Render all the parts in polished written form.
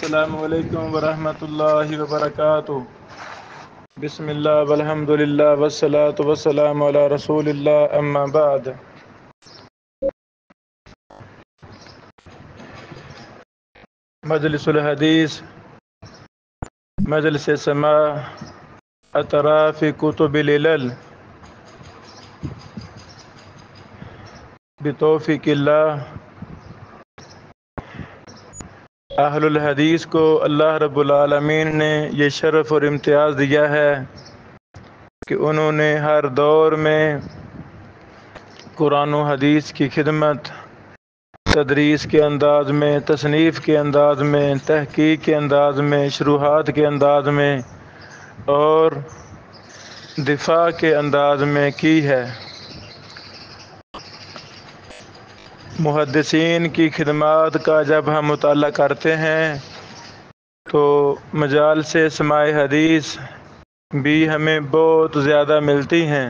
السلام علیکم ورحمۃ اللہ وبرکاتہ۔ بسم اللہ والحمد للہ والصلاة والسلام علی رسول اللہ، اما بعد۔ مجلس الحدیث، مجلس سماع اطراف کتب العلل بتوفیق اللہ۔ اہل الحدیث کو اللہ رب العالمین نے یہ شرف اور امتیاز دیا ہے کہ انہوں نے ہر دور میں قرآن و حدیث کی خدمت تدریس کے انداز میں، تصنیف کے انداز میں، تحقیق کے انداز میں، شروحات کے انداز میں اور دفاع کے انداز میں کی ہے۔ محدثین کی خدمات کا جب ہم مطالعہ کرتے ہیں تو مجالس سماع حدیث بھی ہمیں بہت زیادہ ملتی ہیں،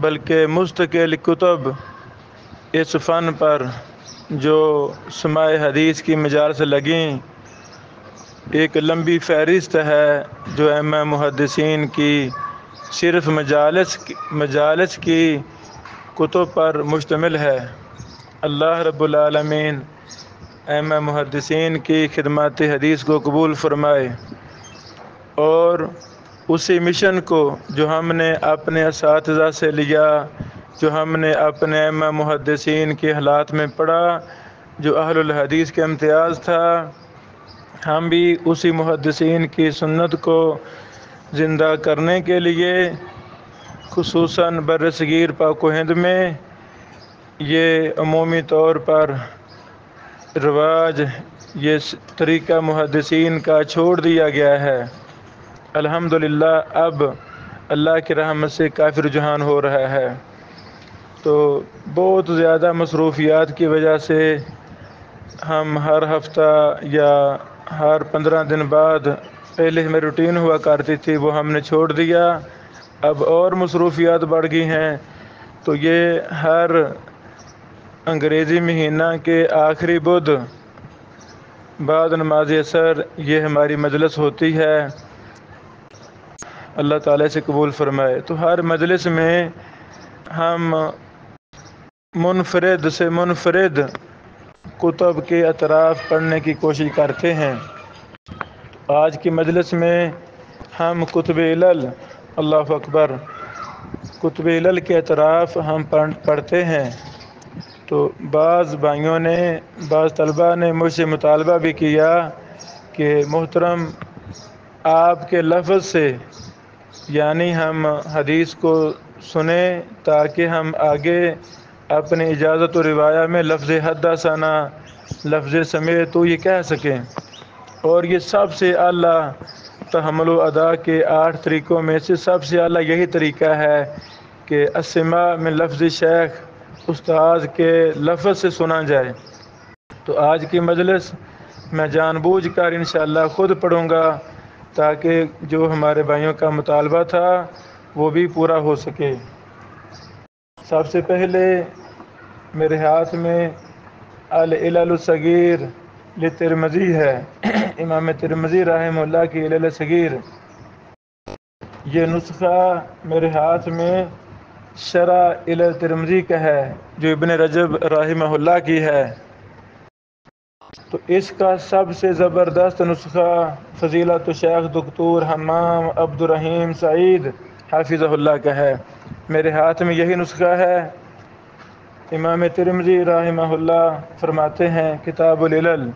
بلکہ مستقل کتب اس فن پر جو سماع حدیث کی مجالس لگیں، ایک لمبی فہرست ہے جو ائمہ محدثین کی صرف مجالس کی کتب پر مشتمل ہے۔ اللہ رب العالمین ائمہ محدثین کی خدمات حدیث کو قبول فرمائے اور اسی مشن کو جو ہم نے اپنے اساتذہ سے لیا، جو ہم نے اپنے ائمہ محدثین کے حالات میں پڑھا، جو اہل الحدیث کا امتیاز تھا، ہم بھی اسی محدثین کی سنت کو زندہ کرنے کے لیے خصوصاً برصغیر پاک و ہند میں یہ عمومی طور پر رواج، یہ طریقہ محدثین کا چھوڑ دیا گیا ہے۔ الحمدللہ اب اللہ کی رحمت سے کافی رجحان ہو رہا ہے، تو بہت زیادہ مصروفیات کی وجہ سے ہم ہر ہفتہ یا ہر 15 دن بعد، پہلے ہمیں روٹین ہوا کرتی تھی وہ ہم نے چھوڑ دیا، اب اور مصروفیات بڑھ گئی ہیں، تو یہ ہر انگریزی مہینہ کے آخری بدھ بعد نماز عصر یہ ہماری مجلس ہوتی ہے۔ اللہ تعالیٰ سے قبول فرمائے۔ تو ہر مجلس میں ہم منفرد سے منفرد کتب کے اطراف پڑھنے کی کوشش کرتے ہیں۔ آج کی مجلس میں ہم کتب علل، اللہ اکبر، کتب علل کے اطراف ہم پڑھتے ہیں۔ تو بعض بھائیوں نے، بعض طلباء نے مجھ سے مطالبہ بھی کیا کہ محترم آپ کے لفظ سے یعنی ہم حدیث کو سنیں تاکہ ہم آگے اپنی اجازت و روایہ میں لفظ حدثنا، لفظ سمعت یہ کہہ سکیں، اور یہ سب سے اعلیٰ تحمل و ادا کے 8 طریقوں میں سے سب سے اعلیٰ یہی طریقہ ہے کہ السماع من لفظ شیخ، استاذ کے لفظ سے سنا جائے۔ تو آج کی مجلس میں جان بوجھ کر انشاءاللہ خود پڑھوں گا تاکہ جو ہمارے بھائیوں کا مطالبہ تھا وہ بھی پورا ہو سکے۔ سب سے پہلے میرے ہاتھ میں العلل الصغیر لترمذی ہے، امام ترمذی رحمہ اللہ کی علل صغیر۔ یہ نسخہ میرے ہاتھ میں شرح علل ترمذی کا ہے جو ابن رجب رحمہ اللہ کی ہے۔ تو اس کا سب سے زبردست نسخہ فضیلت الشیخ دکتور حمام عبد الرحیم سعید حافظہ اللہ کا ہے۔ میرے ہاتھ میں یہی نسخہ ہے۔ امام ترمذی رحمہ اللہ فرماتے ہیں کتاب العلل،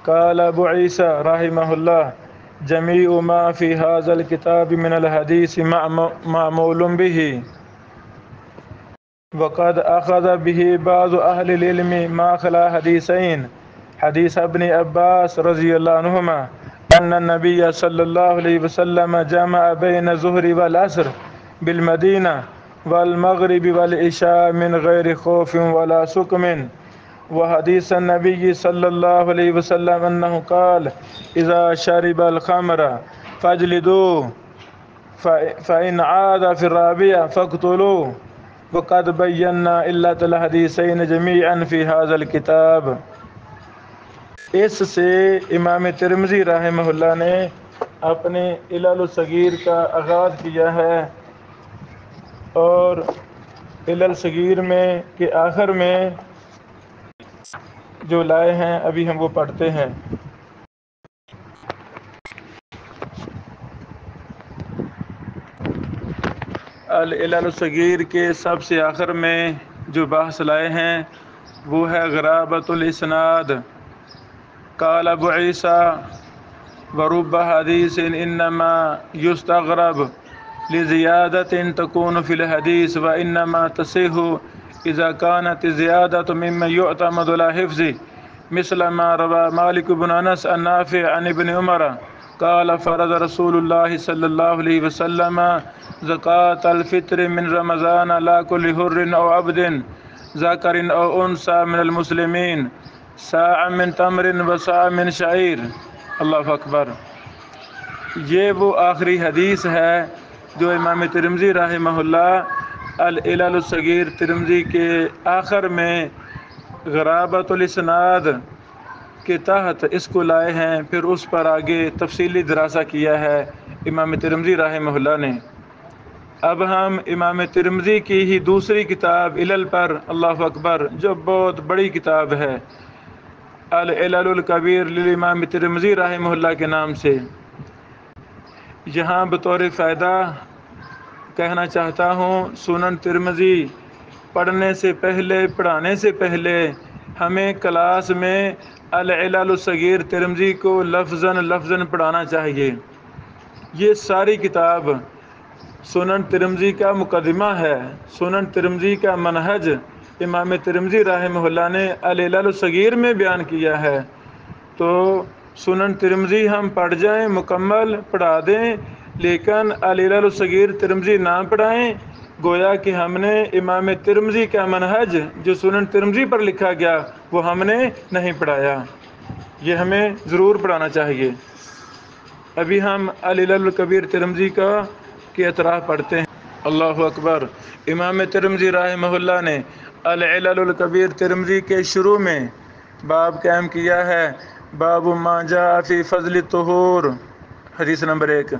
قال ابو عیسیٰ رحمہ اللہ جمیع ما فی ھذا الکتاب من الحدیث معمول به، وقد اخذ به بعض اہل العلم ما خلا حدیثین، حدیث ابن عباس رضی اللہ عنہما ان النبی صلی اللہ علیہ وسلم جمع بین الظہر والعصر بالمدینہ والمغرب والعشاء من غیر خوف ولا سقم، وحدیث النبی صلی اللہ علیہ وسلم انہ قال اذا شرب الخمر فاجلدوه فإن عاد في الرابعة فاقتلوه، وقد بینا علت الحدیثین جمیعا فی هذا الکتاب۔ اس سے امام ترمذی رحمہ اللہ نے اپنے علل الصغیر کا آغاز کیا ہے، اور علل صغیر میں کے آخر میں جو لائے ہیں ابھی ہم وہ پڑھتے ہیں۔ العلل الصغیر کے سب سے آخر میں جو بحث لائے ہیں وہ ہے غرابت الاسناد۔ قال ابو عیسیٰ ورب حدیث انما یستغرب لزیادت تکون فی الحدیث وانما تصح اذا كانت الزیادة مما يعتمد على حفظه مثل ما روى مالك بن انس النافع عن ابن عمر قال فرض رسول الله صلى الله عليه وسلم زکاة الفطر من رمضان لا كل حر او عبد ذکر او انثى من المسلمین ساع من تمر و ساع من شعیر۔ اللہ اکبر۔ یہ وہ آخری حدیث ہے جو امام ترمذی رحمہ اللہ العلل الصغیر ترمذی کے آخر میں غرابت الاسناد کے تحت اس کو لائے ہیں، پھر اس پر آگے تفصیلی دراسہ کیا ہے امام ترمذی رحمہ اللہ نے۔ اب ہم امام ترمذی کی ہی دوسری کتاب علل پر، اللہ اکبر، جو بہت بڑی کتاب ہے، العلل الکبیر للامام ترمذی رحمہ اللہ کے نام سے، یہاں بطور فائدہ کہنا چاہتا ہوں، سنن ترمذی پڑھنے سے پہلے، پڑھانے سے پہلے ہمیں کلاس میں العلل الصغیر ترمذی کو لفظاً لفظاً پڑھانا چاہیے۔ یہ ساری کتاب سنن ترمذی کا مقدمہ ہے، سنن ترمذی کا منہج امام ترمذی رحمہ اللہ نے العلل الصغیر میں بیان کیا ہے۔ تو سنن ترمذی ہم پڑھ جائیں، مکمل پڑھا دیں، لیکن العلل الصغیر ترمذی نہ پڑھائیں، گویا کہ ہم نے امام ترمذی کا منہج جو سنن ترمذی پر لکھا گیا وہ ہم نے نہیں پڑھایا، یہ ہمیں ضرور پڑھانا چاہیے۔ ابھی ہم العلل الکبیر ترمذی کے اطراف پڑھتے ہیں۔ اللہ اکبر۔ امام ترمذی رحمہ اللہ نے العلل الکبیر ترمذی کے شروع میں باب قائم کیا ہے، باب ما جاء فی فضل الطہور، حدیث نمبر 1۔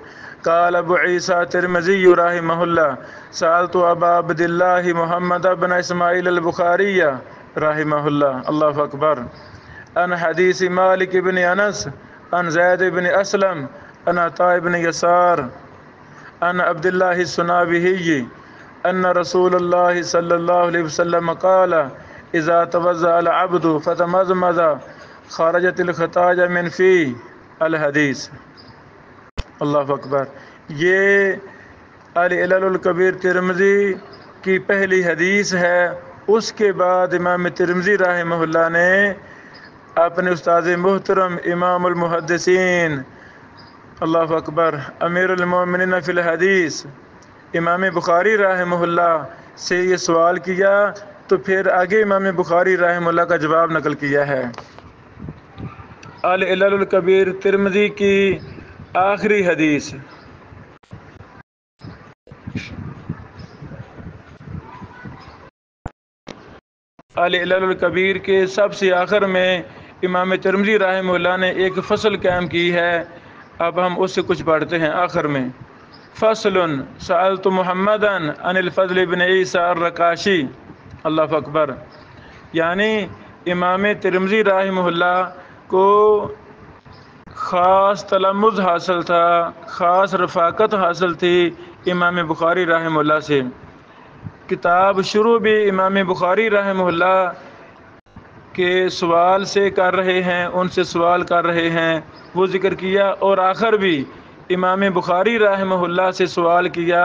قال ابو عیسیٰ ترمذی رحمہ اللہ سألت ابا عبد اللہ محمد بن اسماعیل البخاری رحمہ اللہ، اللہ اکبر، عن حدیث مالک بن انس عن زید بن اسلم عن عطاء بن یسار عن عبد اللہ السنابحی ان رسول اللہ صلی اللہ علیہ وسلم قال اذا توضأ العبد فتمضمض خرجت الخطايا من فی الحدیث۔ اللہ اکبر۔ یہ العلل الکبیر ترمذی کی پہلی حدیث ہے۔ اس کے بعد امام ترمذی رحمہ اللہ نے اپنے استاد محترم امام المحدثین، اللہ اکبر، امیر المومنین فی الحدیث امام بخاری رحمہ اللہ سے یہ سوال کیا، تو پھر آگے امام بخاری رحمہ اللہ کا جواب نقل کیا ہے۔ العلل الکبیر ترمذی کی آخری حدیث۔ العلل الکبیر کے سب سے آخر میں امام ترمذی رحمہ اللہ نے ایک فصل قائم کی ہے، اب ہم اس سے کچھ پڑھتے ہیں آخر میں۔ فصل سألت محمدا عن الفضل بن عیسیٰ الرقاشی، اللہ اکبر، یعنی امام ترمذی رحمہ اللہ کو خاص تلمذ حاصل تھا، خاص رفاقت حاصل تھی امام بخاری رحمہ اللہ سے۔ کتاب شروع بھی امام بخاری رحمہ اللہ کے سوال سے کر رہے ہیں، ان سے سوال کر رہے ہیں، وہ ذکر کیا، اور آخر بھی امام بخاری رحمہ اللہ سے سوال کیا،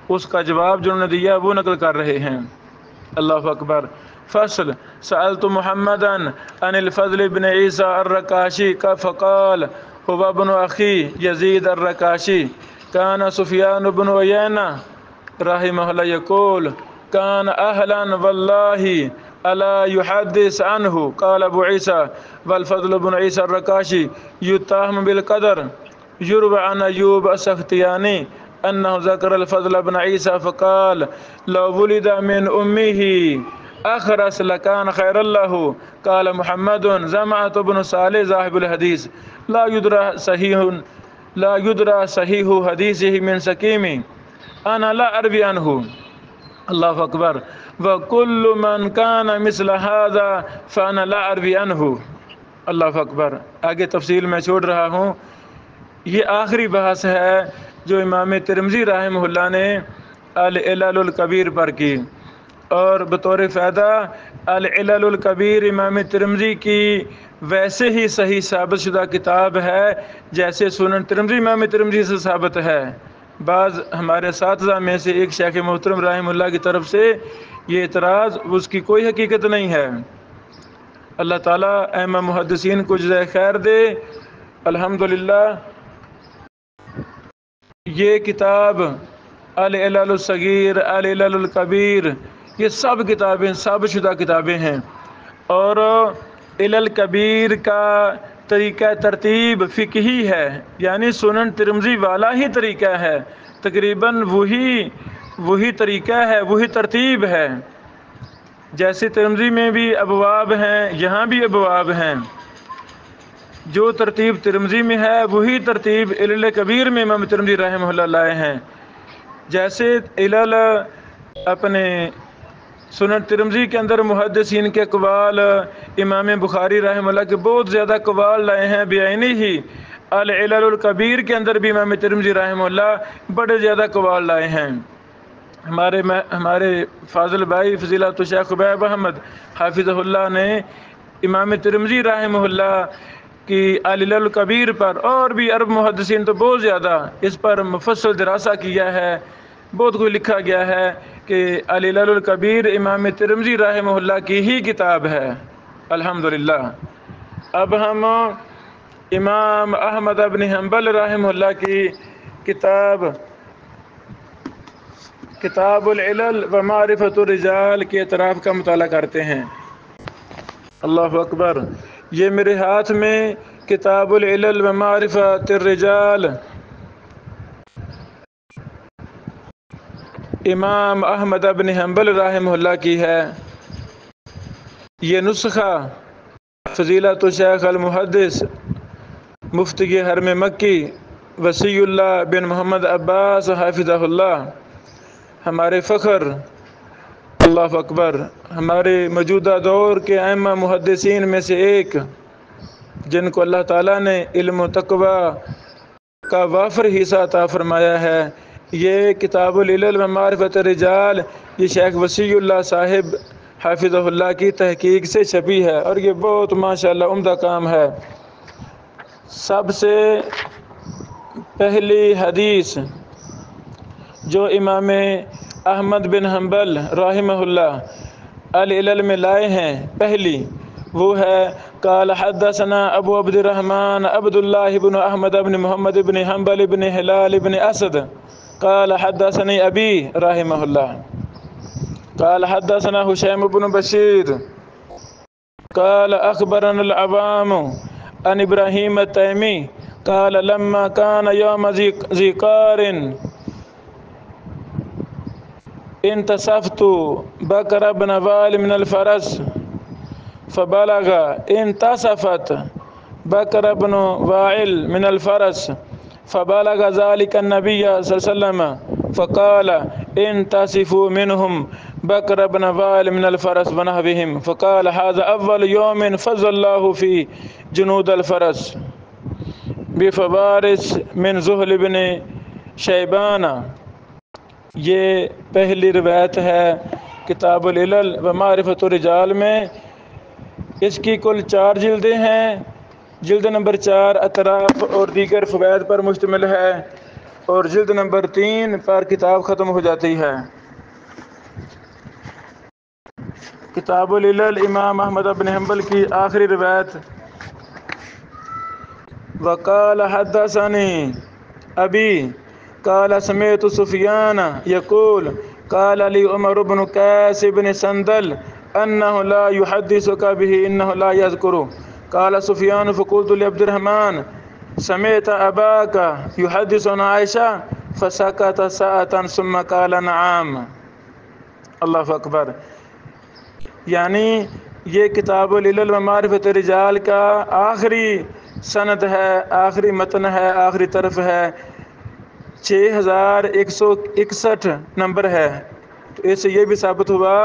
اس کا جواب جو انہوں نے دیا وہ نقل کر رہے ہیں۔ اللہ اکبر۔ فصل سألت محمدا عن الفضل بن عیسیٰ الرقاشی فقال هو ابن اخی یزید الرقاشی کان سفیان بن عیینہ رحمہ اللہ یقول کان اہلا واللہ الا یحدث عنہ قال ابو عیسیٰ والفضل بن عیسیٰ الرقاشی یتهم بالقدر یروى عن ایوب السختیانی انه ذکر الفضل بن عیسیٰ فقال لو ولد من امه أخرس لكان خير له. قال محمد زمعة بن صالح صاحب الحديث لا يدرى صحيح حديثه من سقيم أنا لا أروي عنه. اللہ اکبر. وکل من کان مثل هذا فانا لا اروی عنہ. اللہ اکبر. آگے تفصیل میں چھوڑ رہا ہوں. یہ آخری بحث ہے جو امام ترمذی رحمہ اللہ نے العلل الکبیر پر کی، اور بطور فائدہ العلل الکبیر امام ترمذی کی ویسے ہی صحیح ثابت شدہ کتاب ہے جیسے سنن ترمذی امام ترمذی سے ثابت ہے. بعض ہمارے اساتذہ میں سے ایک شیخ محترم رحمہ اللہ کی طرف سے یہ اعتراض، اس کی کوئی حقیقت نہیں ہے. اللہ تعالیٰ ائمہ محدثین کو جزائے خیر دے. الحمدللہ یہ کتاب العلل الصغیر العلل الکبیر یہ سب کتابیں ثابت شدہ کتابیں ہیں، اور علل کبیر کا طریقہ ترتیب فقہی ہے، یعنی سنن ترمذی والا ہی طریقہ ہے، تقریباً وہی طریقہ ہے، وہی ترتیب ہے. جیسے ترمذی میں بھی ابواب ہیں، یہاں بھی ابواب ہیں. جو ترتیب ترمذی میں ہے وہی ترتیب علل کبیر میں امام ترمذی رحمہ اللہ لائے ہیں. جیسے علل اپنے سنن ترمذی کے اندر محدثین کے اقوال، امام بخاری رحمہ اللہ کے بہت زیادہ اقوال لائے ہیں بعینی ہی. العلل الکبیر کے اندر بھی امام ترمذی رحمہ اللہ بڑے زیادہ اقوال لائے ہیں. ہمارے فاضل بھائی فضیلت الشیخ خبیب احمد حافظہ اللہ نے امام ترمذی رحمہ اللہ کی العلل الکبیر پر، اور بھی عرب محدثین تو بہت زیادہ اس پر مفصل دراسہ کیا ہے، بہت کچھ لکھا گیا ہے کہ العلل الکبیر امام ترمذی رحمہ اللہ کی ہی کتاب ہے. الحمدللہ. اب ہم امام احمد بن حنبل رحمہ اللہ کی کتاب العلل و معرفت الرجال کے اطراف کا مطالعہ کرتے ہیں. اللہ اکبر. یہ میرے ہاتھ میں کتاب العلل و معرفت الرجال امام احمد بن حنبل رحمہ اللہ کی ہے. یہ نسخہ فضیلت الشیخ المحدث مفتی حرم مکی وصی اللہ بن محمد عباس حافظہ اللہ، ہمارے فخر، اللہ اکبر، ہمارے موجودہ دور کے ائمہ محدثین میں سے ایک، جن کو اللہ تعالیٰ نے علم و تقوی کا وافر حصہ عطا فرمایا ہے. یہ کتاب العلل و معرفت الرجال یہ شیخ وصی اللہ صاحب حافظہ اللہ کی تحقیق سے چھپی ہے، اور یہ بہت ماشاءاللہ عمدہ کام ہے. سب سے پہلی حدیث جو امام احمد بن حنبل رحمہ اللہ العلل میں لائے ہیں، پہلی وہ ہے قال حدثنا ابو عبد الرحمن عبد اللہ بن احمد بن محمد بن حنبل بن ہلال بن اسد قال حدثني ابی رحمہ اللہ قال حدثنا حشیم بن بشیر قال اخبرنا العوام عن ابراہیم التیمی قال لما كان يوم ذي قار انتصفت بکر بن وائل من الفرس فبلغ انتصفت بکر بن وائل من الفرس فبلغ ذلك النبي صلى الله عليه وسلم فقال انتصفوا منهم بکر بن وائل من الفرس ونحوهم فقال هذا اول يوم فضل الله في جنود الفرس بفوارس من زحل بن شیبان. یہ پہلی روایت ہے کتاب العلل و معرفت الرجال میں. اس کی کل 4 جلدیں ہیں. جلد نمبر 4 اطراف اور دیگر فوائد پر مشتمل ہے، اور جلد نمبر 3 پر کتاب ختم ہو جاتی ہے. کتاب العلل امام احمد بن حنبل کی آخری روایت. وقال حدثني ابی قال سمعت سفیان یقول قال لي عمر بن قیس بن سندل انه لا يحدثك به انه لا يذكر. قال سفیان فقلت لعبد الرحمن سمعت اباك يحدث عن عائشہ فسكت ساعة ثم قال نعم. اللہ اکبر. یعنی یہ کتاب العلل و معرفت الرجال کا آخری سند ہے، آخری متن ہے، آخری طرف ہے، 6161 نمبر ہے۔ تو اس سے یہ بھی ثابت ہوا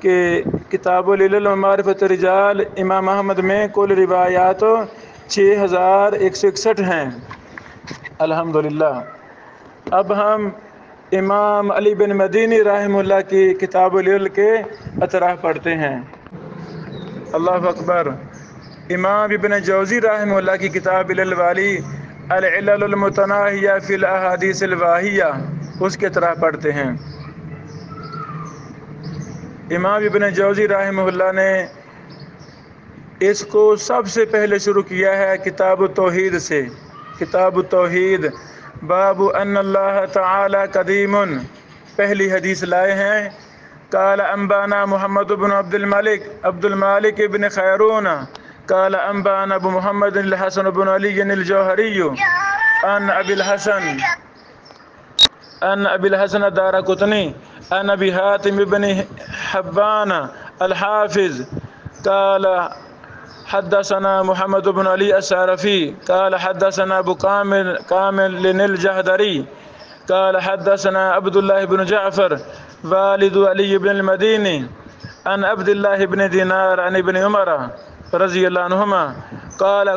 کہ کتاب العلل و معرفت الرجال امام احمد میں کل روایات 6161 ہیں۔ الحمدللہ۔ اب ہم امام علی بن مدینی رحمہ اللہ کی کتاب العلل کے اطراف پڑھتے ہیں۔ اللہ اکبر۔ امام ابن جوزی رحمہ اللہ کی کتاب العلل والی العلل المتناہیہ فی الاحادیث الواہیہ، اس کے اطراف پڑھتے ہیں۔ امام ابن جوزی رحمہ اللہ نے اس کو سب سے پہلے شروع کیا ہے کتاب التوحید سے۔ کتاب التوحید، باب ان اللہ تعالی قدیم، پہلی حدیث لائے ہیں۔ قال انبانا محمد بن عبد المالک بن خیرون قال انبانا ابو محمد الحسن بن علی الجوہری عن ابی الحسن الدارقطنی عن ابی حاتم بن حبان الحافظ قال حدثنا محمد بن علی الشارفی قال حدثنا ابو کامل الجحدری قال حدثنا عبد الله بن جعفر والد علی بن المدینی عن عبد الله بن دینار عن ابن عمر رضی اللہ عنہما قال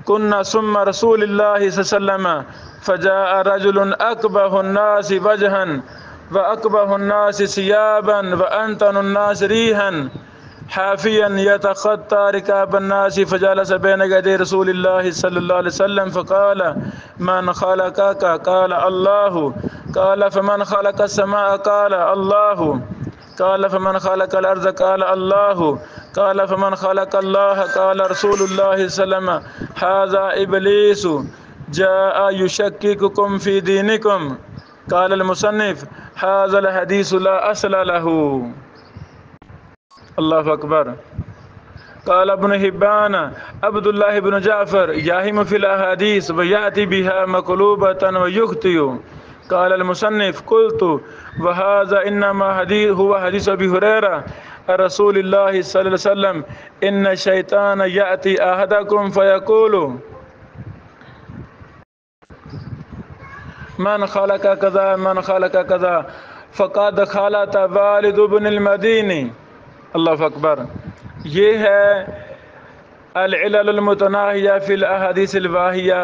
كنا ثم رسول الله صلی اللہ علیہ وسلم فجاء رجل اقبح الناس وجها واقبح الناس ثيابا وانتن الناس ريحا حافيا يتخطى ركاب الناس فجلس بين يدي رسول الله صلى الله عليه وسلم فقال من خلقك؟ قال الله. قال فمن خلق السماء؟ قال الله. قال فمن خلق الأرض؟ قال الله. قال فمن خلق الله؟ قال رسول الله صلى الله عليه وسلم هذا إبليس جاء يشكككم في دينكم. قال المصنف هذا الحديث لا أصل له. اللہ اکبر۔ قال ابن حبان عبد الله بن جعفر يهم في الأحاديث ويأتي بها مقلوبة ويخطئ. قال المصنف قلت وهذا إنما هو حديث أبي هريرة رسول الله صلى الله عليه وسلم إن الشيطان يأتي أحدكم فيقول من خلق كذا من خلق كذا فقد خلط والد ابن المدینی۔ اللہ اکبر۔ یہ ہے العلل المتناہیہ فی الاحادیث الواہیہ،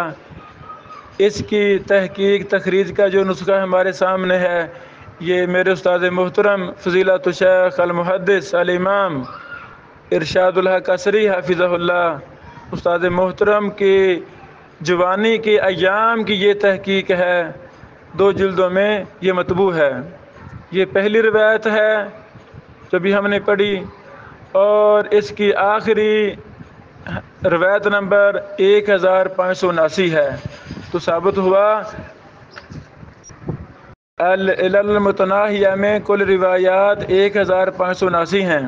اس کی تحقیق تخریج کا جو نسخہ ہمارے سامنے ہے، یہ میرے استاد محترم فضیلت الشیخ المحدث الامام ارشاد الحق عصری حفظہ اللہ، استاد محترم کی جوانی کے ایام کی یہ تحقیق ہے، 2 جلدوں میں یہ مطبوع ہے۔ یہ پہلی روایت ہے جو بھی ہم نے پڑھی، اور اس کی آخری روایت نمبر 1579 ہے۔ تو ثابت ہوا العلل المتناہیہ میں کل روایات 1579 ہیں۔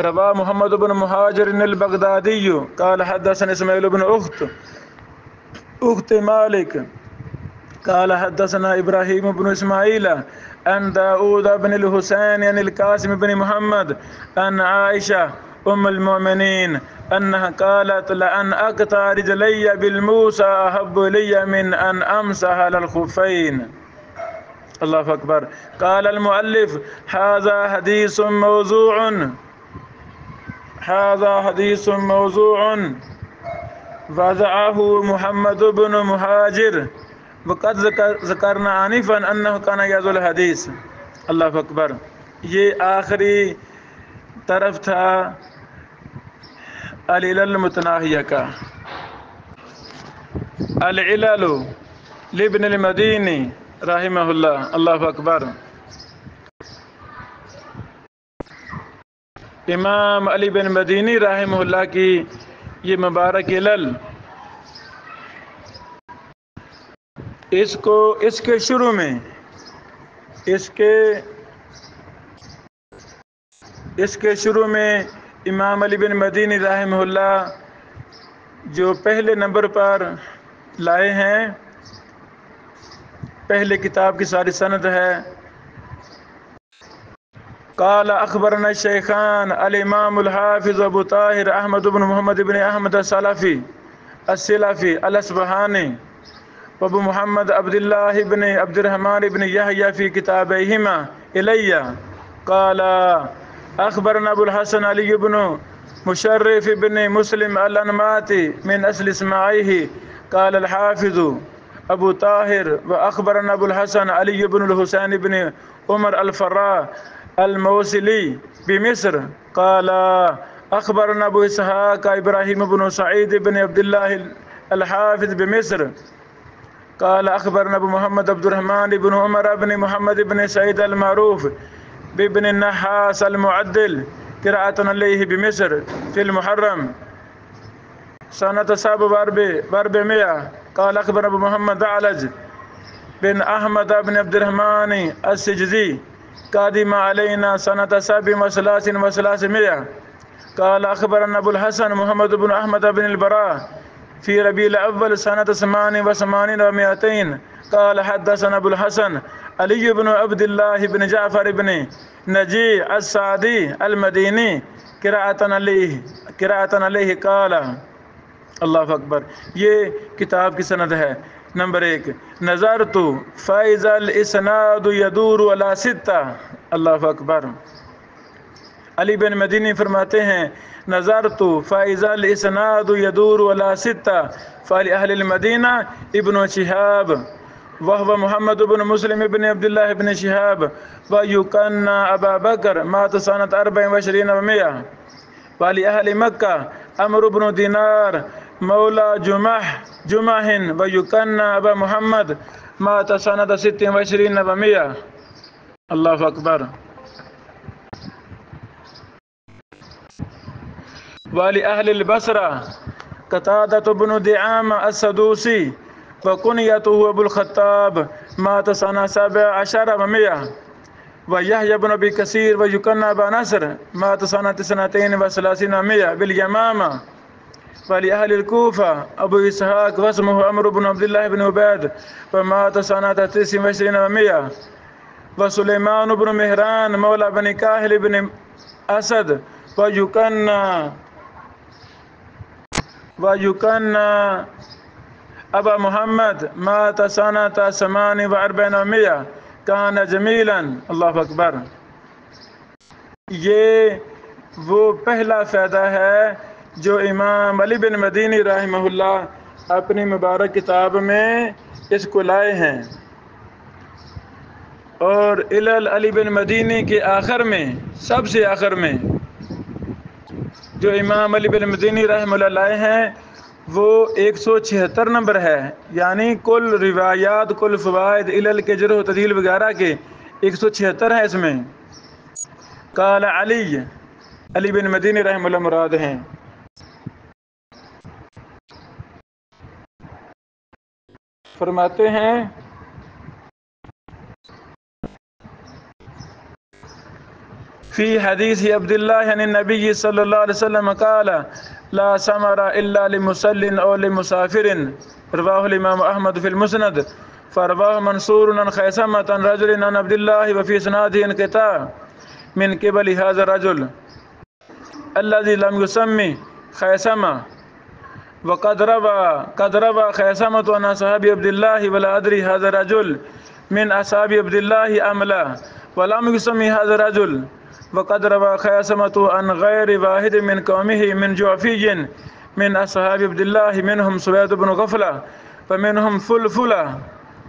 روا محمد بن مہاجر البغدادی قال حدثنا اسماعیل بن اخت مالک قال حدثنا ابراہیم بن اسماعیل عن داود بن الحسین عن القاسم بن محمد عن عائشہ ام المؤمنین انها قالت لأن اقطع رجلی بالموسى احب الی من ان امسح على الخفین۔ اللہ اکبر۔ قال المؤلف هذا حدیث موضوع وضعه محمد بن مہاجر وقد ذکرنا آنفا انه كان يذو الحدیث۔ اللہ اکبر۔ یہ آخری طرف تھا العلل المتناہیہ کا۔ العلل لابن المدینی رحمہ اللہ۔ اللہ اکبر۔ امام علی بن مدینی رحمہ اللہ کی یہ مبارک علل، اس کے شروع میں امام علی بن مدینی رحمہ اللہ جو پہلے نمبر پر لائے ہیں، پہلے کتاب کی ساری سند ہے قال أخبرنا الشيخان الإمام الحافظ أبو طاهر أحمد بن محمد بن أحمد السلفي الأصبهاني وأبو محمد عبد الله بن عبد الرحمن بن يحيى في كتابيهما إلي. قال أخبرنا أبو الحسن علي بن مشرف بن مسلم الأنماتي من أصل اسماعيه. قال الحافظ أبو طاهر وأخبرنا أبو الحسن علي بن الحسين بن عمر الفراء الموصلي بمصر. قال أخبرنا أبو إسحاق إبراهيم بن سعيد بن عبد الله الحافظ بمصر. قال أخبرنا أبو محمد عبد الرحمن بن عمر بن محمد بن سعيد المعروف بابن النحاس المعدل قراءة عليه بمصر في المحرم سنة 700. قال أخبرنا أبو محمد أعلج بن أحمد بن عبد الرحمن السجزي قادم علينا سنة 7 قال أخبرنا أبو الحسن محمد بن أحمد بن البراء في ربيع الأول سنة 88 قال حدثنا أبو الحسن علي بن عبد الله بن جعفر بن نجي السعدي المديني قراءة عليه قال اللہ اکبر. یہ کتاب کی سند ہے. نمبر 1 نظرت فائز الاسناد یدور علی 6. اللہ اکبر. علی بن مدینی فرماتے ہیں نظرت فائز الاسناد یدور علی 6 فلأہل المدینہ ابن شہاب وهو محمد بن مسلم بن عبد الله بن شهاب ويكنى أبا بكر مات سنة 24 و100. ولأهل مكة عمرو بن دينار مولى جمح ويكنى أبا محمد مات سنة 26 و100. الله أكبر. ولأهل البصرة قتادة بن دعامة السدوسي وكنيته أبو الخطاب مات سنة 17 و100. ويحيى بن أبي كثير ويكنى أبا نصر مات سنة 32 و100 باليمامة. ولأهل الكوفة أبو إسحاق واسمه عمرو بن عبد الله بن عبيد ومات سنة 29 و100. وسليمان بن مهران مولى بن كاهل بن أسد ويكنى أبا محمد مات سنة 48 و100. كان جمیلا. اللہ اکبر. یہ وہ پہلا فائدہ ہے جو امام علی بن مدینی رحمہ اللہ اپنی مبارک کتاب میں اس کو لائے ہیں. اور علل علی بن مدینی کے آخر میں سب سے آخر میں جو امام علی بن مدینی رحمہ اللہ لائے ہیں وہ 176 نمبر ہے. یعنی کل روایات کل فوائد علل کے جرح و تعدیل وغیرہ کے 176 ہیں اس میں. قال علی بن مدینی رحمہ اللہ مراد ہیں. فرماتے ہیں فی حدیث عبداللہ عن النبی صلی اللہ علیہ وسلم قال لا ثمر الا لمسل او لمسافر. رواه الامام احمد في المسند. فرواه منصور عن خيثمة عن رجل عن عبد الله وفي اسناده انقطاع من قبل هذا الرجل الذي لم يسمي خيثمة. وقد روى خيثمة عن اصحاب عبد الله ولا ادري هذا الرجل من اصحاب عبد الله ام لا ولم يسمي هذا الرجل. وقد روى خيثمة عن غير واحد من قومه من جعفي من اصحاب عبد الله منهم سويد بن غفلة ومنهم فلفلة.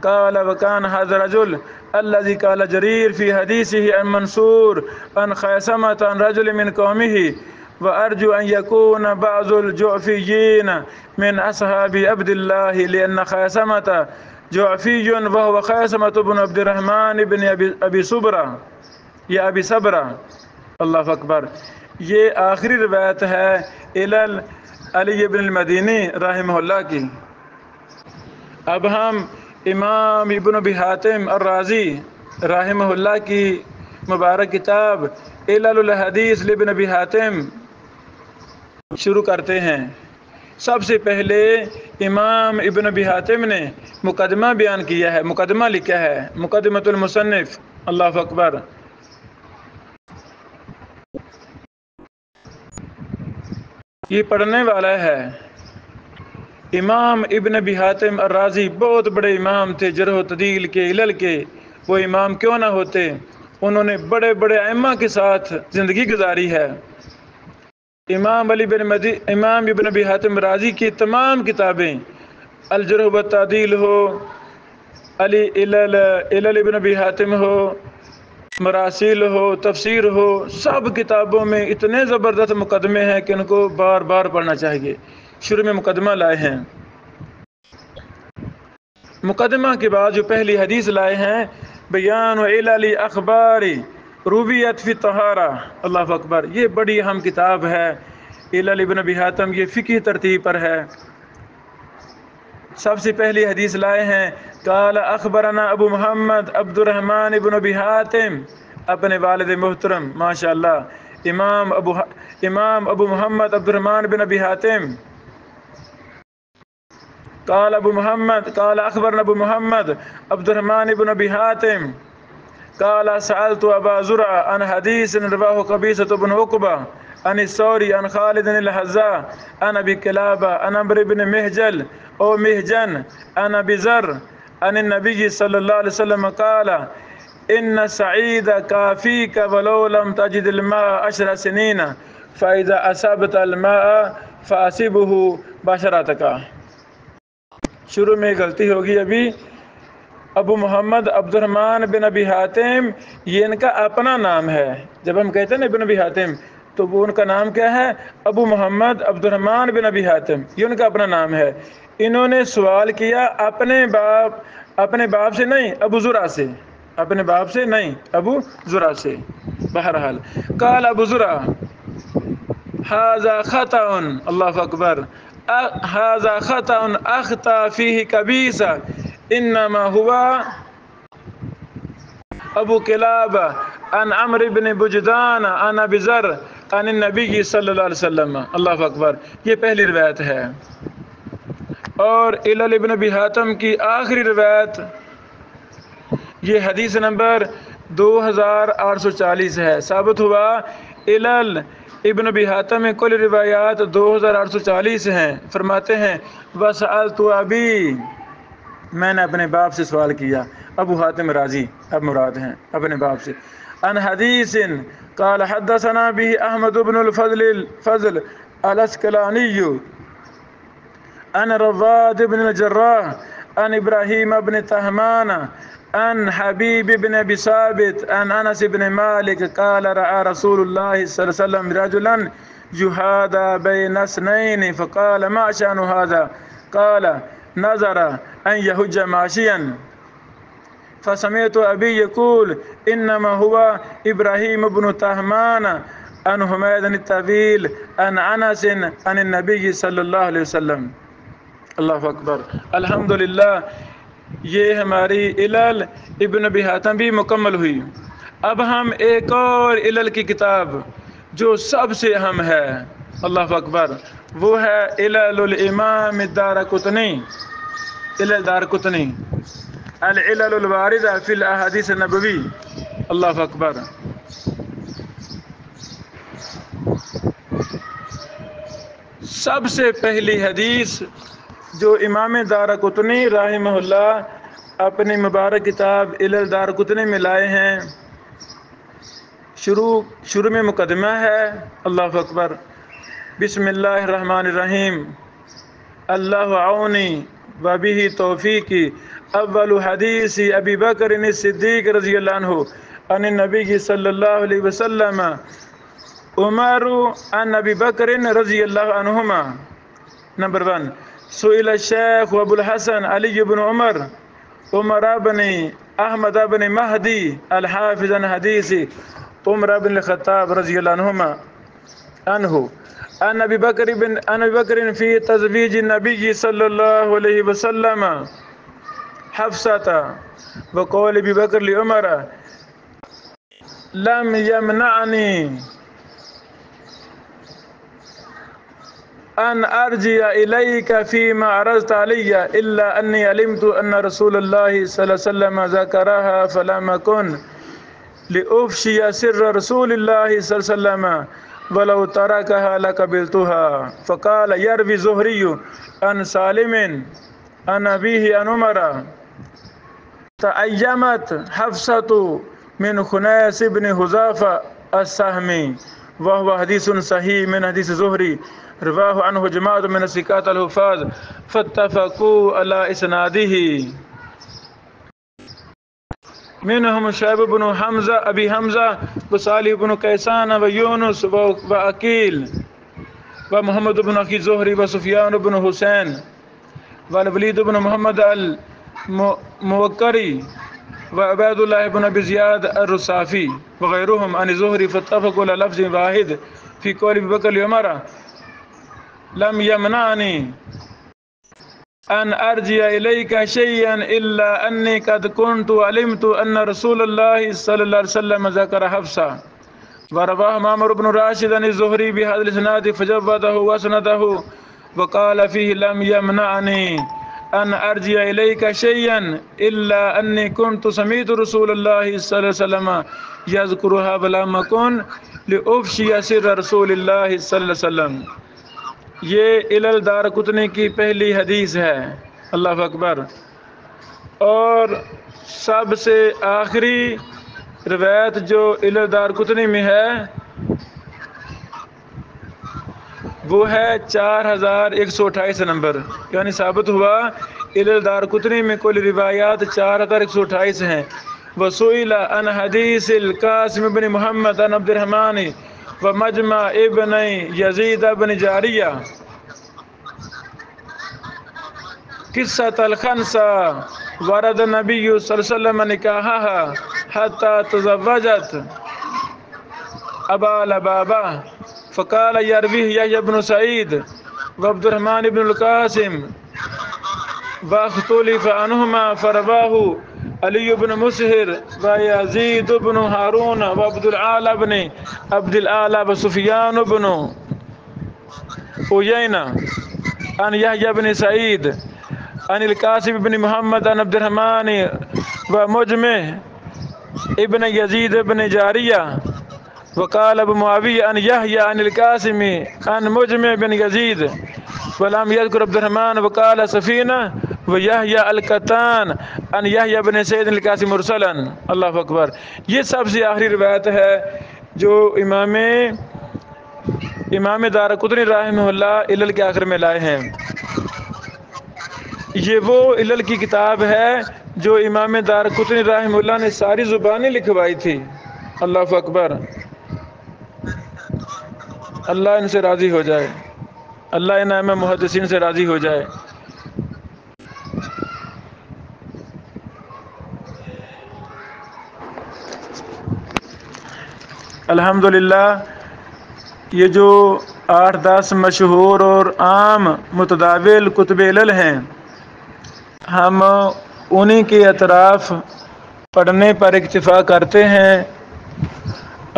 قال وكان هذا الرجل الذي قال جرير في حديثه عن منصور عن خيثمة عن رجل من قومه. وأرجو أن يكون بعض الجعفيين من أصحاب عبد الله لأن خيثمة جعفي وهو خيثمة بن عبد الرحمن بن أبي صبرة یا ابی صبرہ. اللہ اکبر. یہ آخری روایت ہے علل علی بن المدینی رحمہ اللہ کی. اب ہم امام ابن ابی حاتم الرازی رحمہ اللہ کی مبارک کتاب علل الحدیث لابن ابی حاتم شروع کرتے ہیں. سب سے پہلے امام ابن ابی حاتم نے مقدمہ بیان کیا ہے، مقدمہ لکھا ہے، مقدمۃ المصنف. اللہ اکبر. یہ پڑھنے والا ہے امام ابن ابی حاتم الرازی، بہت بڑے امام تھے جرح و تعدیل کے، علل کے۔ وہ امام کیوں نہ ہوتے، انہوں نے بڑے بڑے ائمہ کے ساتھ زندگی گزاری ہے۔ امام ابن ابی حاتم رازی کی تمام کتابیں، الجرح و تعدیل ہو، علل ابن ابی حاتم ہو، مراسیل ہو، تفسیر ہو، سب کتابوں میں اتنے زبردست مقدمے ہیں کہ ان کو بار بار پڑھنا چاہیے۔ شروع میں مقدمہ لائے ہیں، مقدمہ کے بعد جو پہلی حدیث لائے ہیں، بیان و علل اخبار رویت فی طہارہ، اللہ اکبر، یہ بڑی اہم کتاب ہے۔ علل ابن ابی حاتم یہ فقہی ترتیب پر ہے۔ سب سے پہلی حدیث لائے ہیں، قال اخبرنا ابو محمد عبد الرحمن ابن ابی حاتم، اپنے والد محترم، ماشاءاللہ، امام ابو محمد عبد الرحمن بن ابی حاتم، قال اخبرنا ابو محمد عبد الرحمن بن ابی حاتم قال سألت ابا زرع عن حديث رواه قبيصة بن عقبة عن الثوري عن خالد الحذاء عن ابي كلابة عن عمرو بن مهجن عن ابي ذر عن النبي صلى الله عليه وسلم قال ان سعيد كافيك ولو لم تجد الماء 10 سنين فاذا اصبت الماء فاصبه بشرتك۔ شروع میں غلطی ہوگی ابھی، ابو محمد عبد الرحمن بن ابی حاتم یہ ان کا اپنا نام ہے۔ جب ہم کہتے ہیں نا ابن ابی حاتم تو وہ ان کا نام کیا ہے؟ ابو محمد عبد الرحمن بن ابی حاتم، یہ ان کا اپنا نام ہے۔ انہوں نے سوال کیا اپنے باپ سے نہیں، ابو زرع سے، اپنے باپ سے نہیں، ابو زرع سے۔ بہرحال قال ابو زرع ھذا خطأ، اللہ اکبر، ھذا خطأ اخطأ فیہ قبیصہ انما ہوا ابو کلابہ عن عمرو بن بجدان عن ابی ذر عن النبی صلی اللہ علیہ وسلم، اللہ اکبر، یہ پہلی روایت ہے۔ اور علل ابن ابی حاتم کی آخری روایت، یہ حدیث نمبر 2840 ہے۔ ثابت ہوا علل ابن ابی حاتم میں کل روایات 2840 ہیں۔ فرماتے ہیں وسألت ابی، میں نے اپنے باپ سے سوال کیا، ابو حاتم رازی اب مراد ہیں اپنے باپ سے، عن حدیث قال حدثنا به احمد بن الفضل الاسقلانی عن رواد بن الجراح عن ابراہیم بن طہمان عن حبیب بن ابی ثابت عن انس بن مالک قال رأى رسول اللہ صلی اللہ علیہ وسلم رجلا يحادى بين اثنين فقال ما شأن هذا قال نظر ان يحج ماشيا فسمعت ابي يقول انما هو ابراہیم بن طہمان عن حمید الطویل عن انس عن النبی صلی اللہ علیہ وسلم، اللہ اکبر، الحمدللہ۔ یہ ہماری علل ابن ابی حاتم بھی مکمل ہوئی۔ اب ہم ایک اور علل کی کتاب جو سب سے اہم ہے، اللہ اکبر، وہ ہے علل الامام الدارقطنی، علل دارقطنی، العلل الواردہ فی الاحادیث النبوی، اللہ اکبر۔ سب سے پہلی حدیث جو امام دارقطنی رحمہ اللہ اپنی مبارک کتاب علل دارقطنی میں لائے ہیں، شروع میں مقدمہ ہے، اللہ اکبر، بسم اللہ الرحمن الرحیم، اللہ عونی و بہ توفیقی، اول حدیث ابی بکر الصدیق رضی اللہ عنہ عن النبی صلی اللہ علیہ وسلم، عمر عن ابی بکر رضی اللہ عنہما۔ نمبر 1، سئل الشیخ ابو الحسن علی بن عمر بن احمد بن مہدی الحافظ عن حدیث عمر بن الخطاب رضی اللہ عنہ عن ابی بکر فی تزویج النبی صلی اللہ علیہ وسلم حفصۃ، وقول ابی بکر لعمر لم یمنعنی ان ارجع الیک فیما عرضت علی الا انی علمت ان رسول اللہ صلی اللہ علیہ وسلم ذکرها فلم اکن لأفشی سر رسول اللہ صلی اللہ علیہ وسلم ولو تركها لقبلتها. فقال يروي الزهري عن سالم عن أبيه عن عمر تأيمت حفصة من خنيس بن حذافة السهمي وهو حديث صحيح من حديث زهري رواه عنه جماعة من الثقات الحفاظ فاتفقوا على إسناده. منهم شعيب بن حمزة أبي حمزة وصالح بن كيسان ويونس وأكيل ومحمد بن أخي زهري وسفيان بن حسين والوليد بن محمد الموكري وعباد الله بن أبي زياد الرصافي وغيرهم عن زهري فاتفقوا على لفظ واحد في قول أبي بكر عمر لم يمنعني أن أرجع إليك شيئا إلا أني قد كنت علمت أن رسول الله صلى الله عليه وسلم ذكر حفصة. ورواه معمر بن راشد عن الزهري بهذا الإسناد فجوده وسنده وقال فيه لم يمنعني أن أرجع إليك شيئا إلا أني كنت سمعت رسول الله صلى الله عليه وسلم يذكرها فلم أكن لأفشي سر رسول الله صلى الله عليه وسلم. یہ علل دارقطنی کی پہلی حدیث ہے. اللہ اکبر. اور سب سے آخری روایت جو علل دارقطنی میں ہے وہ ہے 4128 نمبر، یعنی ثابت ہوا علل دارقطنی میں کل روایات 4128 ہیں. وسئل عن حدیث القاسم بن محمد عن عبد الرحمن ومجمع ابن یزید بن جاریہ قصة الخنسة ورد النبي صلى الله عليه وسلم نکاحها حتى تزوجت أبا لبابة. فقال يرويه يحيى بن سعيد وعبد الرحمن بن القاسم واختلف عنهما فرواه علي بن مسهر ويزيد بن هارون وعبد الأعلى بن عبد الأعلى وسفيان بن عيينة عن يحيى بن سعيد عن القاسم بن محمد عن عبد الرحمن ومجمع ابن يزيد بن جارية. وقال ابو معاوية عن يحيى عن القاسم عن مجمع بن يزيد ولم يذكر عبد الرحمن. وقال سفينة ويحيى القطان عن يحيى بن سعيد القاسم مرسلا. اللہ اکبر. یہ سب سے آخری روایت ہے جو امام دارقطنی رحمہ اللہ علل کے آخر میں لائے ہیں. یہ وہ علل کی کتاب ہے جو امام دارقطنی رحمہ اللہ نے ساری زبانیں لکھوائی تھی. اللہ اکبر. اللہ ان سے راضی ہو جائے، اللہ ان ائمہ محدثین سے راضی ہو جائے. الحمدللہ یہ جو 8-10 مشہور اور عام متداول کتب علل ہیں ہم انہی کے اطراف پڑھنے پر اکتفا کرتے ہیں.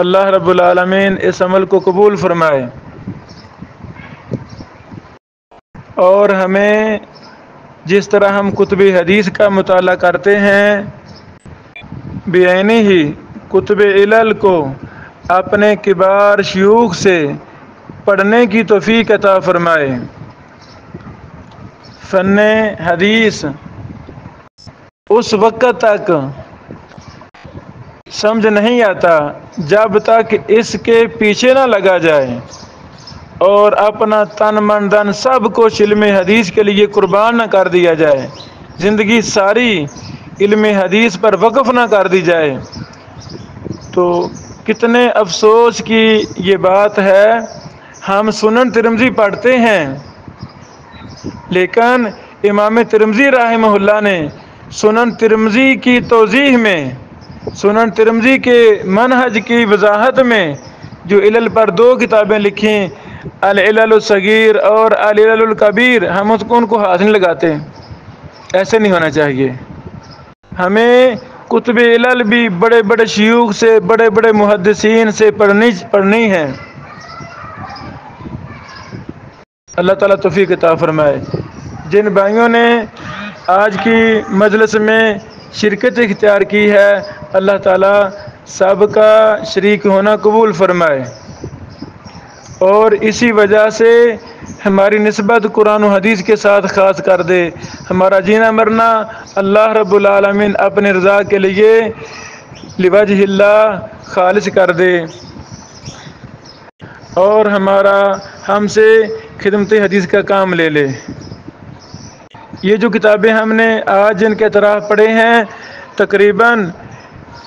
اللہ رب العالمین اس عمل کو قبول فرمائے اور ہمیں جس طرح ہم کتب حدیث کا مطالعہ کرتے ہیں بعینی ہی کتب علل کو اپنے کبار شیوخ سے پڑھنے کی توفیق عطا فرمائے. فن حدیث اس وقت تک سمجھ نہیں آتا جب تک اس کے پیچھے نہ لگا جائے اور اپنا تن من دھن سب کچھ علم حدیث کے لیے قربان نہ کر دیا جائے، زندگی ساری علم حدیث پر وقف نہ کر دی جائے. تو کتنے افسوس کی یہ بات ہے، ہم سنن ترمذی پڑھتے ہیں لیکن امام ترمذی رحمہ اللہ نے سنن ترمذی کی توضیح میں، سنن ترمذی کے منہج کی وضاحت میں جو علل پر 2 کتابیں لکھیں العلل الصغیر اور العلل الکبیر، ہم اس کو ان کو ہاتھ نہیں لگاتے. ایسے نہیں ہونا چاہیے. ہمیں کتب علل بھی بڑے بڑے شیوخ سے، بڑے بڑے محدثین سے پڑھنی ہے. اللہ تعالیٰ توفیق عطا فرمائے. جن بھائیوں نے آج کی مجلس میں شرکت اختیار کی ہے اللہ تعالیٰ سب کا شریک ہونا قبول فرمائے. اور اسی وجہ سے ہماری نسبت قرآن و حدیث کے ساتھ خاص کر دے۔ ہمارا جینا مرنا اللہ رب العالمین اپنے رضا کے لیے لوجہ اللہ خالص کر دے، اور ہم سے خدمت حدیث کا کام لے لے۔ یہ جو کتابیں ہم نے آج جن کے اطراف پڑھے ہیں، تقریباً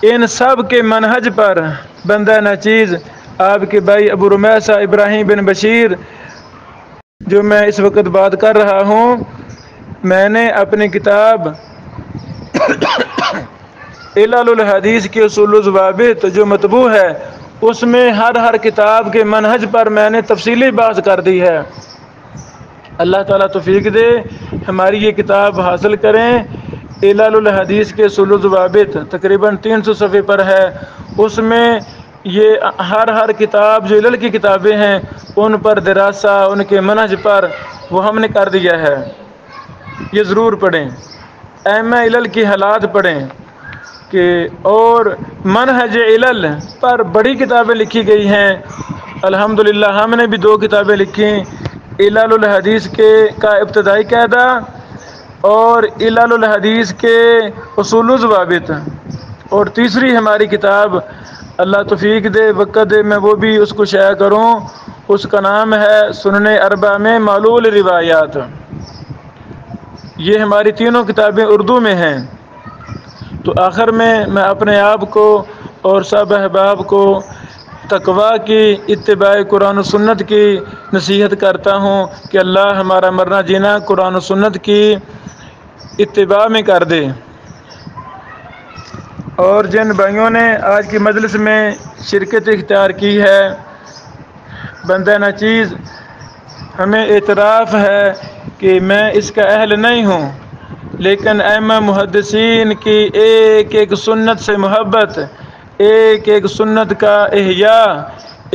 ان سب کے منہج پر بندہ نچیز آپ کے بھائی ابو رمیثہ ابراہیم بن بشیر جو میں اس وقت بات کر رہا ہوں، میں نے اپنی کتاب علل الحدیث کے اصول و ضوابط جو مطبوع ہے، اس میں ہر کتاب کے منہج پر میں نے تفصیلی بات کر دی ہے۔ اللہ تعالیٰ توفیق دے ہماری یہ کتاب حاصل کریں۔ علل الحدیث کے اصول و ضوابط تقریباً 300 صفحے پر ہے۔ اس میں یہ ہر کتاب جو علل کی کتابیں ہیں ان پر دراسہ، ان کے منہج پر وہ ہم نے کر دیا ہے۔ یہ ضرور پڑھیں، ائمہ علل کی حالات پڑھیں کہ اور منہج علل پر بڑی کتابیں لکھی گئی ہیں۔ الحمدللہ ہم نے بھی 2 کتابیں لکھی، علل الحدیث کا ابتدائی قاعدہ اور علل الحدیث کے اصول و ضوابط، اور تیسری ہماری کتاب اللہ توفیق دے وقت دے میں وہ بھی اس کو شائع کروں، اس کا نام ہے سنن اربع میں معلول روایات۔ یہ ہماری تینوں کتابیں اردو میں ہیں۔ تو آخر میں اپنے آپ کو اور سب احباب کو تقویٰ کی، اتباع قرآن و سنت کی نصیحت کرتا ہوں کہ اللہ ہمارا مرنا جینا قرآن و سنت کی اتباع میں کر دے۔ اور جن بھائیوں نے آج کی مجلس میں شرکت اختیار کی ہے، بندہ نچیز ہمیں اعتراف ہے کہ میں اس کا اہل نہیں ہوں، لیکن ائمہ محدثین کی ایک سنت سے محبت، ایک سنت کا احیاء،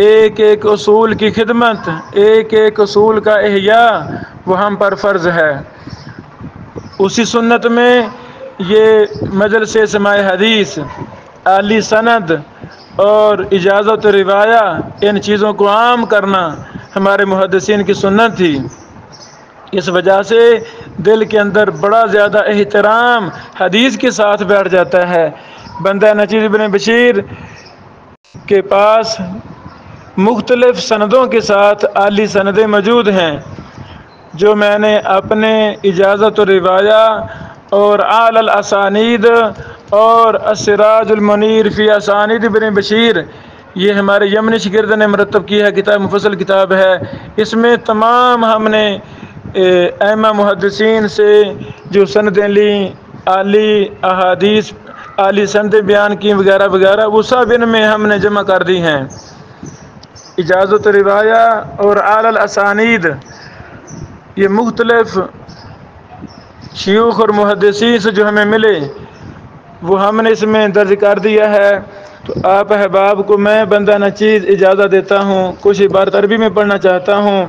ایک اصول کی خدمت، ایک اصول کا احیاء وہ ہم پر فرض ہے۔ اسی سنت میں یہ مجلس سماع حدیث، اعلی سند اور اجازت روایہ، ان چیزوں کو عام کرنا ہمارے محدثین کی سنت تھی۔ اس وجہ سے دل کے اندر بڑا زیادہ احترام حدیث کے ساتھ بیٹھ جاتا ہے۔ بندہ نچیز بن بشیر کے پاس مختلف سندوں کے ساتھ اعلی سندیں موجود ہیں، جو میں نے اپنے اجازت و روایہ اور اعلی الاسانید اور السراج المنیر فی اسانید ابن بشیر، یہ ہمارے یمنی شاگرد نے مرتب کی ہے کتاب، مفصل کتاب ہے۔ اس میں تمام ہم نے ائمہ محدثین سے جو سندیں لیں، اعلی احادیث، اعلی سندیں بیان کی وغیرہ وغیرہ، وہ سب ان میں ہم نے جمع کر دی ہیں۔ اجازت روایہ اور اعلی الاسانید یہ مختلف شیوخ اور محدثین سے جو ہمیں ملے وہ ہم نے اس میں درج کر دیا ہے۔ تو آپ احباب کو میں بندہ نچیز اجازت دیتا ہوں، کچھ عبارت عربی میں پڑھنا چاہتا ہوں۔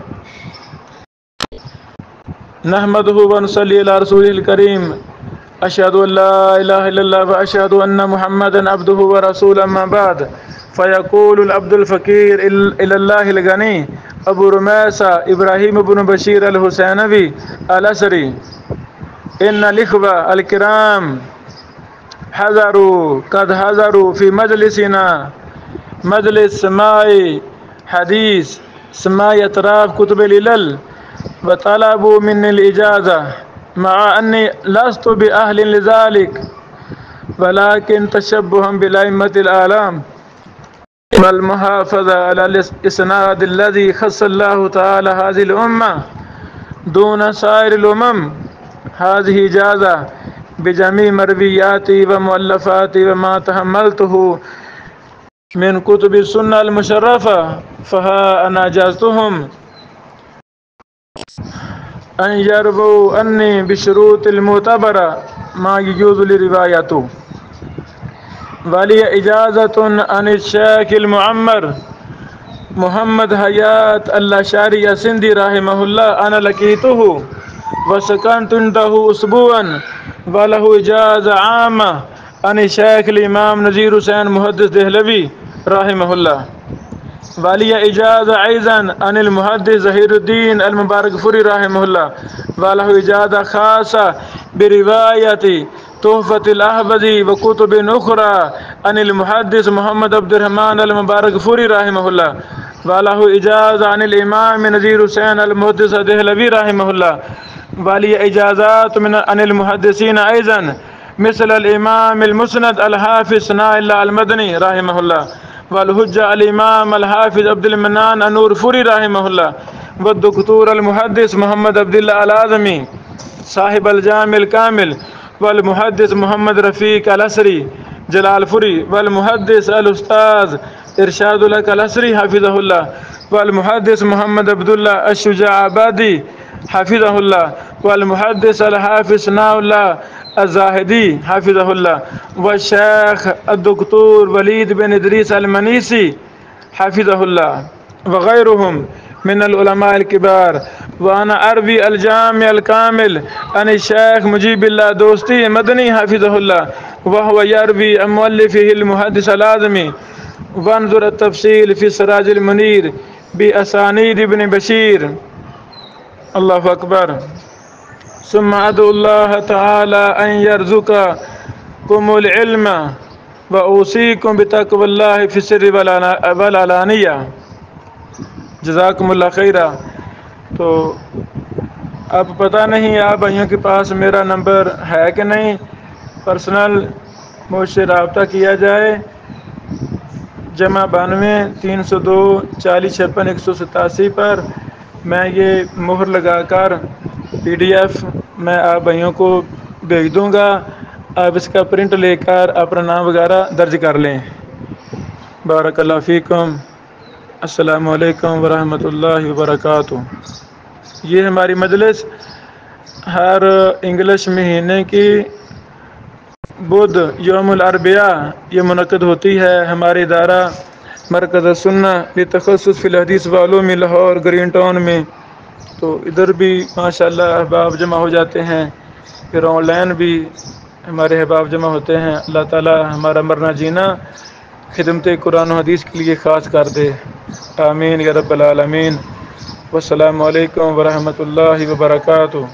نحمدہ ونصلی علی رسولہ الکریم، اشہد ان لا الہ الا اللہ واشہد ان محمدا عبدہ ورسولہ، اما بعد فیقول العبد الفقیر الی اللہ الغنی ابو رمیثہ ابراہیم بن بشیر الحسینوی الاسری، ان الاخوہ الکرام قد حضروا فی مجلسنا، مجلس سماع حدیث، سماع اطراف کتب العلل، وطلبوا منی الاجازہ مع انی لست باہل لذلک ولکن تشبہا بالائمۃ الاعلام والمحافظہ علی الاسناد الذی خص اللہ تعالی هذه الامة دون سائر الامم، هذه اجازہ بجمیع مرویاتی و مؤلفاتی وما تحملته من کتب السنہ المشرفہ، فہا انا اجازتهم ان یرووا انی بشروط المعتبرہ ما یجوز لروایتہ، ولی اجازت عن الشیخ المعمر محمد حیات الاشعری سندھی رحمہ اللہ، انا لقیتہ وسکنت عنده اسبوعا وله اجازہ عامہ عن شیخ الامام نذیر حسین محدث دہلوی رحمہ اللہ۔ والی اجازہ ایضاً عن المحدث ظہیر الدین المبارک فوری رحمہ اللہ والہ اجازہ خاصہ بروایت تحفۃ الاحوذی و کتب اخری عن المحدث محمد عبد الرحمن المبارک فوری رحمہ اللہ والہ اجازہ عن الامام نذیر حسین المحدث دہلوی رحمہ اللہ والی اجازات عن المحدثین ایضاً مثل الامام المسند الحافظ ثناء اللہ المدنی رحمہ اللہ والحجہ الامام الحافظ عبد المنان انور فوری رحمہ اللہ والدکتور المحدث محمد عبداللہ الاعظمی صاحب الجامع الکامل والمحدث محمد رفیق الاسری جلال فوری والمحدث الاستاذ ارشاد الحق الاسری حفظہ اللہ والمحدث محمد عبداللہ الشجاع آبادی حفظہ اللہ والمحدث الحافظ ثناء اللہ الزاہدی حفظہ اللہ والشیخ الدکتور ولید بن ادریس المنیسی حفظہ اللہ وغیرهم من العلماء الكبار وانا اروی الجامع الکامل عن الشیخ مجیب اللہ دوستی مدنی حفظہ اللہ وهو يروي عن مؤلفه المحدث الاعظمی وانظر التفصیل فی سراج المنیر باسانید ابن بشیر اللہ اکبر ثم ادعو اللہ تعالی ان یرزقکم العلم واوصیکم بتقوی اللہ فی السر والعلانیہ جزاکم اللہ خیرہ۔ تو اب پتہ نہیں آپ بھائیوں کے پاس میرا نمبر ہے کہ نہیں، پرسنل مجھ سے رابطہ کیا جائے +92 302 40 56 187 پر۔ میں یہ مہر لگا کر PDF میں آپ بھائیوں کو بھیج دوں گا، آپ اس کا پرنٹ لے کر اپنا نام وغیرہ درج کر لیں۔ بارک اللہ فیکم، السلام علیکم ورحمۃ اللہ وبرکاتہ۔ یہ ہماری مجلس ہر انگلش مہینے کی بدھ یوم الاربعاء یہ منعقد ہوتی ہے۔ ہمارے ادارہ مرکز السنہ لتخصص فی الحدیث وعلوم لاہور گرین ٹاؤن میں، تو ادھر بھی ماشاءاللہ احباب جمع ہو جاتے ہیں، پھر آن لائن بھی ہمارے احباب جمع ہوتے ہیں۔ اللہ تعالی ہمارا مرنا جینا خدمت قرآن و حدیث کے لیے خاص کر دے، آمین یا رب العالمین۔ والسلام علیکم ورحمۃ اللہ وبرکاتہ۔